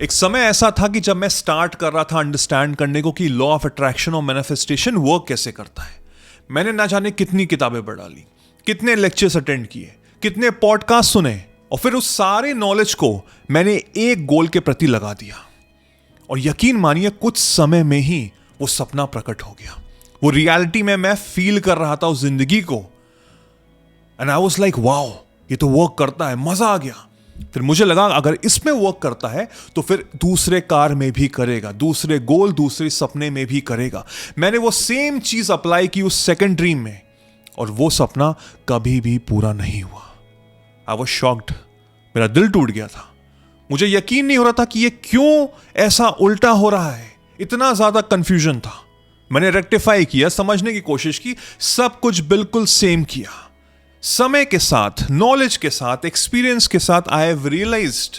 एक समय ऐसा था कि जब मैं स्टार्ट कर रहा था अंडरस्टैंड करने को कि लॉ ऑफ अट्रैक्शन और मैनिफेस्टेशन वर्क कैसे करता है। मैंने ना जाने कितनी किताबें पढ़ डाली, कितने लेक्चर्स अटेंड किए, कितने पॉडकास्ट सुने, और फिर उस सारे नॉलेज को मैंने एक गोल के प्रति लगा दिया। और यकीन मानिए कुछ समय में ही वो सपना प्रकट हो गया। वो रियलिटी में मैं फील कर रहा था उस जिंदगी को। And I was like wow, ये तो वर्क करता है, मजा आ गया। फिर मुझे लगा अगर इसमें वर्क करता है तो फिर दूसरे कार में भी करेगा, दूसरे गोल, दूसरे सपने में भी करेगा। मैंने वो सेम चीज अप्लाई की उस सेकंड ड्रीम में, और वो सपना कभी भी पूरा नहीं हुआ। आई वाज शॉक्ड, मेरा दिल टूट गया था। मुझे यकीन नहीं हो रहा था कि ये क्यों ऐसा उल्टा हो रहा है। इतना ज्यादा कंफ्यूजन था। मैंने रेक्टिफाई किया, समझने की कोशिश की, सब कुछ बिल्कुल सेम किया। समय के साथ, नॉलेज के साथ, एक्सपीरियंस के साथ आई हैव रियलाइज्ड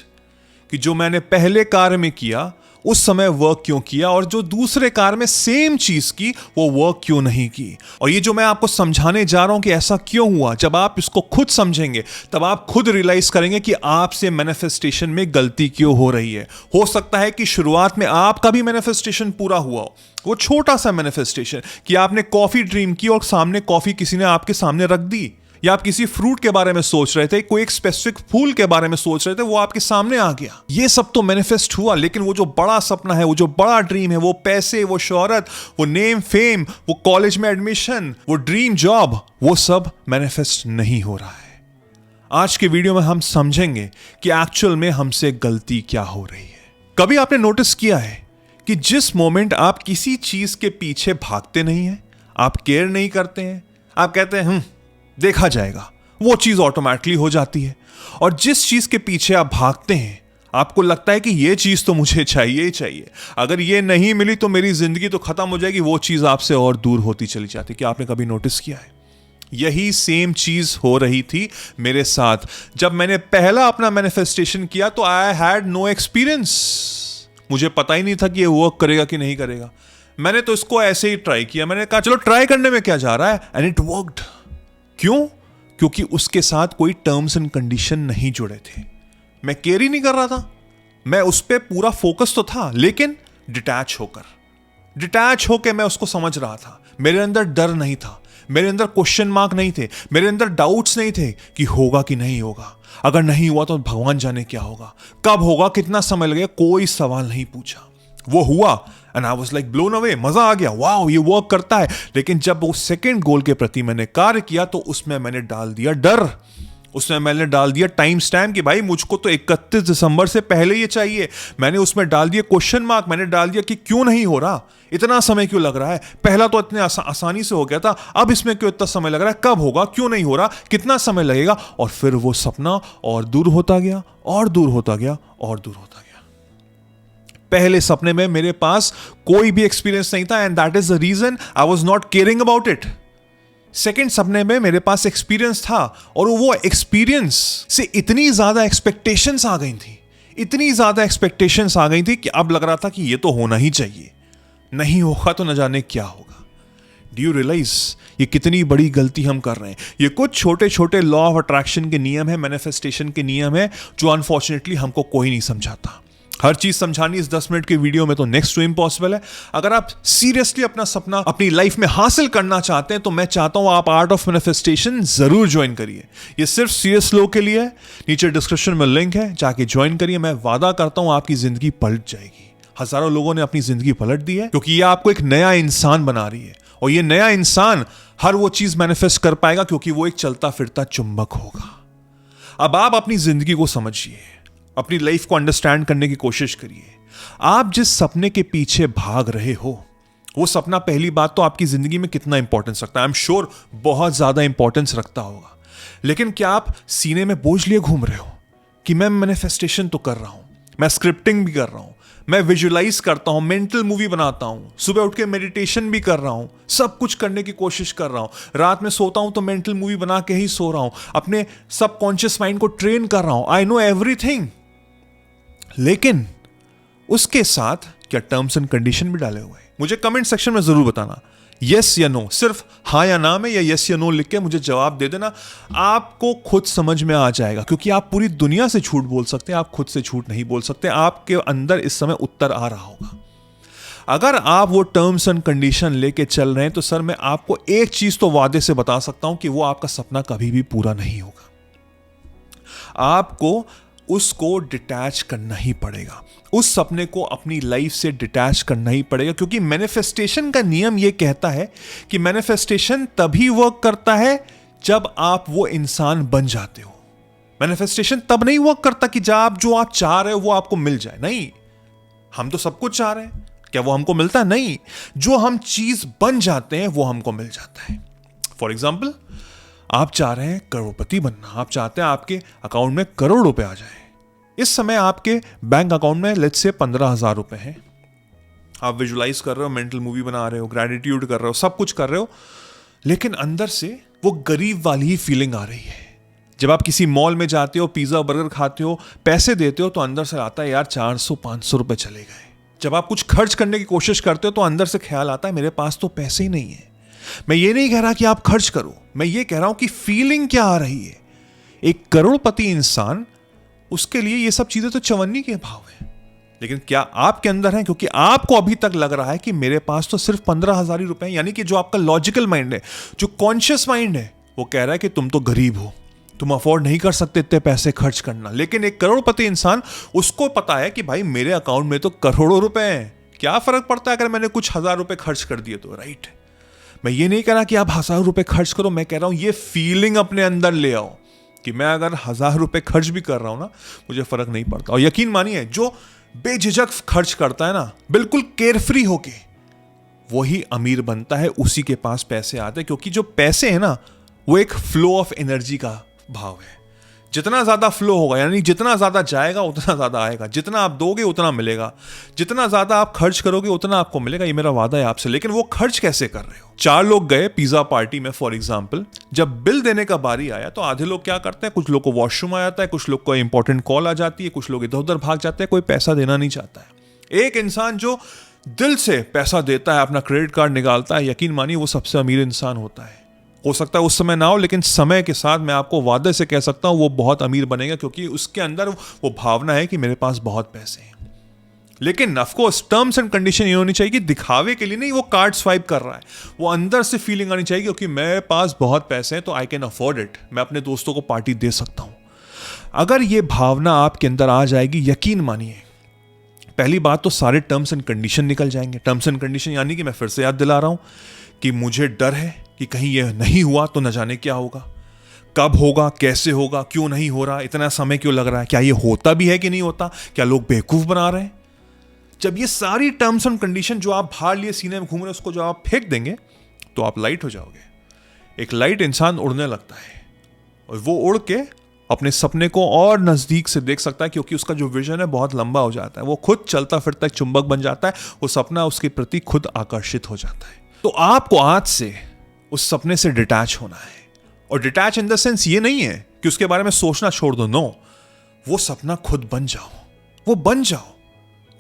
कि जो मैंने पहले कार्य में किया उस समय वर्क क्यों किया, और जो दूसरे कार्य में सेम चीज की वो वर्क क्यों नहीं की। और ये जो मैं आपको समझाने जा रहा हूं कि ऐसा क्यों हुआ, जब आप इसको खुद समझेंगे तब आप खुद रियलाइज करेंगे कि आपसे मैनिफेस्टेशन में गलती क्यों हो रही है। हो सकता है कि शुरुआत में आपका भी मैनिफेस्टेशन पूरा हुआ हो, वो छोटा सा मैनिफेस्टेशन कि आपने कॉफी ड्रीम की और सामने कॉफी किसी ने आपके सामने रख दी, या आप किसी फ्रूट के बारे में सोच रहे थे, कोई एक स्पेसिफिक फूल के बारे में सोच रहे थे, वो आपके सामने आ गया। ये सब तो मैनिफेस्ट हुआ, लेकिन वो जो बड़ा सपना है, वो जो बड़ा ड्रीम है, वो पैसे, वो शोहरत, वो नेम फेम, वो कॉलेज में एडमिशन, वो ड्रीम जॉब, वो सब मैनिफेस्ट नहीं हो रहा है। आज के वीडियो में हम समझेंगे कि एक्चुअल में हमसे गलती क्या हो रही है। कभी आपने नोटिस किया है कि जिस मोमेंट आप किसी चीज के पीछे भागते नहीं हैं, आप केयर नहीं करते हैं, आप कहते हैं देखा जाएगा, वो चीज ऑटोमेटिकली हो जाती है। और जिस चीज के पीछे आप भागते हैं, आपको लगता है कि ये चीज तो मुझे चाहिए ही चाहिए, अगर ये नहीं मिली तो मेरी जिंदगी तो खत्म हो जाएगी, वो चीज आपसे और दूर होती चली जाती। क्या आपने कभी नोटिस किया है? यही सेम चीज हो रही थी मेरे साथ। जब मैंने पहला अपना मैनिफेस्टेशन किया तो आई हैड नो एक्सपीरियंस। मुझे पता ही नहीं था कि ये वर्क करेगा कि नहीं करेगा। मैंने तो इसको ऐसे ही ट्राई किया। मैंने कहा चलो ट्राई करने में क्या जा रहा है, एंड इट वर्कड। क्यों? क्योंकि उसके साथ कोई टर्म्स एंड कंडीशन नहीं जुड़े थे। मैं केयर ही नहीं कर रहा था। मैं उस पर पूरा फोकस तो था, लेकिन डिटैच होकर मैं उसको समझ रहा था। मेरे अंदर डर नहीं था, मेरे अंदर क्वेश्चन मार्क नहीं थे, मेरे अंदर डाउट्स नहीं थे कि होगा कि नहीं होगा, अगर नहीं हुआ तो भगवान जाने क्या होगा, कब होगा, कितना समय लगेगा, कोई सवाल नहीं पूछा। वो हुआ and I was like blown away, मजा आ गया, वाओ ये वर्क करता है। लेकिन जब वो सेकंड गोल के प्रति मैंने कार्य किया तो उसमें मैंने डाल दिया डर, उसमें मैंने डाल दिया टाइम स्टैम्प कि भाई मुझको तो 31 दिसंबर से पहले ये चाहिए। मैंने उसमें डाल दिया क्वेश्चन मार्क, मैंने डाल दिया कि क्यों नहीं हो रहा, इतना समय क्यों लग रहा है, पहला तो इतने आसानी से हो गया था, अब इसमें क्यों इतना समय लग रहा है, कब होगा, क्यों नहीं हो रहा, कितना समय लगेगा। और फिर वो सपना और दूर होता गया, और दूर होता गया, और दूर होता गया। पहले सपने में मेरे पास कोई भी एक्सपीरियंस नहीं था, and that is the reason I was not caring about it. Second सपने में मेरे पास एक्सपीरियंस था, और वो एक्सपीरियंस से इतनी ज्यादा एक्सपेक्टेशंस आ गई थी, इतनी ज्यादा एक्सपेक्टेशंस आ गई थी कि अब लग रहा था कि ये तो होना ही चाहिए, नहीं होगा तो न जाने क्या होगा। डू यू रियलाइज ये कितनी बड़ी गलती हम कर रहे हैं? ये कुछ छोटे छोटे लॉ ऑफ अट्रैक्शन के नियम है, मैनिफेस्टेशन के नियम है, जो अनफॉर्चुनेटली हमको कोई नहीं समझाता। हर चीज समझानी इस 10 मिनट के वीडियो में तो नेक्स्ट टू इम्पॉसिबल है। अगर आप सीरियसली अपना सपना अपनी लाइफ में हासिल करना चाहते हैं तो मैं चाहता हूं आप आर्ट ऑफ मैनिफेस्टेशन जरूर ज्वाइन करिए। ये सिर्फ सीरियस लोग के लिए है। नीचे डिस्क्रिप्शन में लिंक है, जाके ज्वाइन करिए। मैं वादा करता हूं आपकी जिंदगी पलट जाएगी। हजारों लोगों ने अपनी जिंदगी पलट दी है, क्योंकि ये आपको एक नया इंसान बना रही है, और ये नया इंसान हर वो चीज मैनिफेस्ट कर पाएगा क्योंकि वो एक चलता फिरता चुंबक होगा। अब आप अपनी जिंदगी को समझिए, अपनी लाइफ को अंडरस्टैंड करने की कोशिश करिए। आप जिस सपने के पीछे भाग रहे हो, वो सपना पहली बात तो आपकी जिंदगी में कितना इंपॉर्टेंस रखता है, आई एम श्योर बहुत ज्यादा इंपॉर्टेंस रखता होगा। लेकिन क्या आप सीने में बोझ लिए घूम रहे हो कि मैं मैनिफेस्टेशन तो कर रहा हूं, मैं स्क्रिप्टिंग भी कर रहा हूं, मैं विजुअलाइज करता हूं, मेंटल मूवी बनाता हूं, सुबह उठ के मेडिटेशन भी कर रहा हूं, सब कुछ करने की कोशिश कर रहा हूं, रात में सोता हूं तो मेंटल मूवी बना के ही सो रहा हूं, अपने सबकॉन्शियस माइंड को ट्रेन कर रहा हूं, आई नो एवरीथिंग। लेकिन उसके साथ क्या टर्म्स एंड कंडीशन भी डाले हुए हैं? मुझे कमेंट सेक्शन में जरूर बताना यस या नो, सिर्फ हाँ या ना में या यस या नो लिख के मुझे जवाब दे देना, आपको खुद समझ में आ जाएगा। क्योंकि आप पूरी दुनिया से झूठ बोल सकते हैं, आप खुद से झूठ नहीं बोल सकते। आपके अंदर इस समय उत्तर आ रहा होगा। अगर आप वो टर्म्स एंड कंडीशन लेके चल रहे हैं तो सर मैं आपको एक चीज तो वादे से बता सकता हूं कि वो आपका सपना कभी भी पूरा नहीं होगा। आपको उसको डिटैच करना ही पड़ेगा, उस सपने को अपनी लाइफ से डिटैच करना ही पड़ेगा। क्योंकि मैनिफेस्टेशन का नियम यह कहता है कि मैनिफेस्टेशन तभी वर्क करता है जब आप वो इंसान बन जाते हो। मैनिफेस्टेशन तब नहीं वर्क करता कि जब जो आप चाह रहे हो वो आपको मिल जाए। नहीं, हम तो सब कुछ चाह रहे हैं, क्या वो हमको मिलता है? नहीं, जो हम चीज बन जाते हैं वो हमको मिल जाता है। फॉर एग्जाम्पल, आप चाह रहे हैं करोड़पति बनना, आप चाहते हैं आपके अकाउंट में करोड़ रुपए आ जाए। इस समय आपके बैंक अकाउंट में लेट्स से 15,000 रुपए हैं। आप विजुलाइज कर रहे हो, मेंटल मूवी बना रहे हो, ग्रेटिट्यूड कर रहे हो, सब कुछ कर रहे हो, लेकिन अंदर से वो गरीब वाली ही फीलिंग आ रही है। जब आप किसी मॉल में जाते हो, पिज्जा बर्गर खाते हो, पैसे देते हो, तो अंदर से आता है यार 400-500 रुपए चले गए। जब आप कुछ खर्च करने की कोशिश करते हो तो अंदर से ख्याल आता है मेरे पास तो पैसे ही नहीं है। मैं ये नहीं कह रहा कि आप खर्च करो, मैं ये कह रहा हूं कि फीलिंग क्या आ रही है। एक करोड़पति इंसान, उसके लिए ये सब चीजें तो चवन्नी के भाव है, लेकिन क्या आपके अंदर है? क्योंकि आपको अभी तक लग रहा है कि मेरे पास तो सिर्फ 15,000 ही रुपए हैं। यानी कि जो आपका लॉजिकल माइंड है, जो कॉन्शियस माइंड है, वो कह रहा है कि तुम तो गरीब हो, तुम अफोर्ड नहीं कर सकते इतने पैसे खर्च करना। लेकिन एक करोड़पति इंसान, उसको पता है कि भाई मेरे अकाउंट में तो करोड़ों रुपए हैं, क्या फर्क पड़ता है अगर मैंने कुछ 1,000 रुपए खर्च कर दिए तो, राइट? मैं ये नहीं कह रहा कि आप 1,000 रुपए खर्च करो, मैं कह रहा हूं ये फीलिंग अपने अंदर ले आओ कि मैं अगर 1,000 रुपए खर्च भी कर रहा हूं ना, मुझे फर्क नहीं पड़ता। और यकीन मानिए, जो बेझिझक खर्च करता है ना, बिल्कुल केयरफ्री होके, वही अमीर बनता है, उसी के पास पैसे आते हैं। क्योंकि जो पैसे है ना, वो एक फ्लो ऑफ एनर्जी का भाव है। जितना ज्यादा फ्लो होगा, यानी जितना ज्यादा जाएगा उतना ज्यादा आएगा, जितना आप दोगे उतना मिलेगा, जितना ज्यादा आप खर्च करोगे उतना आपको मिलेगा। ये मेरा वादा है आपसे। लेकिन वो खर्च कैसे कर रहे हो? 4 लोग गए पिज्जा पार्टी में फॉर एग्जाम्पल, जब बिल देने का बारी आया तो आधे लोग क्या करते हैं, कुछ लोग को वॉशरूम आ जाता है, कुछ लोग को इंपॉर्टेंट कॉल आ जाती है, कुछ लोग इधर उधर भाग जाते हैं, कोई पैसा देना नहीं चाहता है। एक इंसान जो दिल से पैसा देता है, अपना क्रेडिट कार्ड निकालता है, यकीन मानिए वो सबसे अमीर इंसान होता है। हो सकता है उस समय ना हो, लेकिन समय के साथ मैं आपको वादे से कह सकता हूं वो बहुत अमीर बनेगा। क्योंकि उसके अंदर वो भावना है कि मेरे पास बहुत पैसे हैं। लेकिन of course terms and condition ये होनी चाहिए कि दिखावे के लिए नहीं वो कार्ड स्वाइप कर रहा है, वो अंदर से फीलिंग आनी चाहिए क्योंकि मेरे पास बहुत पैसे हैं तो आई कैन अफोर्ड इट, मैं अपने दोस्तों को पार्टी दे सकता हूं। अगर ये भावना आपके अंदर आ जाएगी, यकीन मानिए, पहली बात तो सारे टर्म्स एंड कंडीशन निकल जाएंगे। टर्म्स एंड कंडीशन यानी कि मैं फिर से याद दिला रहा हूं कि मुझे डर है कि कहीं यह नहीं हुआ तो न जाने क्या होगा, कब होगा, कैसे होगा, क्यों नहीं हो रहा, इतना समय क्यों लग रहा है, क्या ये होता भी है कि नहीं होता, क्या लोग बेवकूफ बना रहे हैं। जब ये सारी टर्म्स एंड कंडीशन जो आप भार लिए सीने में घूम रहे, उसको जब आप फेंक देंगे तो आप लाइट हो जाओगे। एक लाइट इंसान उड़ने लगता है और वो उड़ के अपने सपने को और नजदीक से देख सकता है क्योंकि उसका जो विजन है बहुत लंबा हो जाता है। वो खुद चलता फिरता एक चुंबक बन जाता है, वो सपना उसके प्रति खुद आकर्षित हो जाता है। तो आपको आज से उस सपने से डिटैच होना है। और डिटैच इन द सेंस ये नहीं है कि उसके बारे में सोचना छोड़ दो, नो, वो सपना खुद बन जाओ, वो बन जाओ,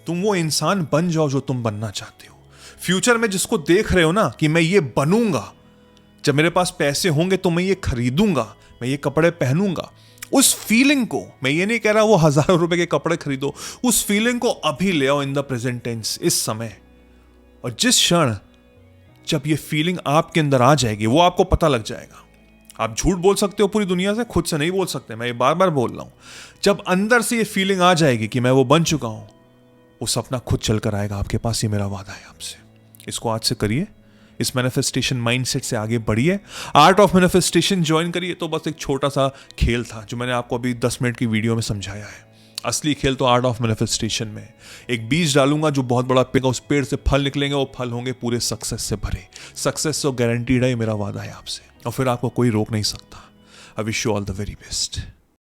तुम वो इंसान बन जाओ जो तुम बनना चाहते हो। फ्यूचर में जिसको देख रहे हो ना कि मैं ये बनूंगा, जब मेरे पास पैसे होंगे तो मैं ये खरीदूंगा, मैं ये कपड़े पहनूंगा, उस फीलिंग को, मैं ये नहीं कह रहा वो 1,000 रुपए के कपड़े खरीदो, उस फीलिंग को अभी ले आओ इन द प्रेजेंट टेंस, इस समय। और जिस क्षण जब ये फीलिंग आपके अंदर आ जाएगी, वो आपको पता लग जाएगा। आप झूठ बोल सकते हो पूरी दुनिया से, खुद से नहीं बोल सकते, मैं ये बार बार बोल रहा हूं। जब अंदर से ये फीलिंग आ जाएगी कि मैं वो बन चुका हूं, वो सपना खुद चल कर आएगा आपके पास। ये मेरा वादा है आपसे। इसको आज से करिए, इस मैनिफेस्टेशन माइंडसेट से आगे बढ़िए। आर्ट ऑफ मैनिफेस्टेशन ज्वाइन करिए। तो बस एक छोटा सा खेल था जो मैंने आपको अभी 10 मिनट की वीडियो में समझाया है। असली खेल तो आर्ट ऑफ मैनिफेस्टेशन में। एक बीज डालूंगा जो बहुत बड़ा पेड़, उस पेड़ से फल निकलेंगे, वो फल होंगे पूरे सक्सेस से भरे। सक्सेस तो गारंटीड है, मेरा वादा है आपसे, और फिर आपको कोई रोक नहीं सकता। I wish you all the very best.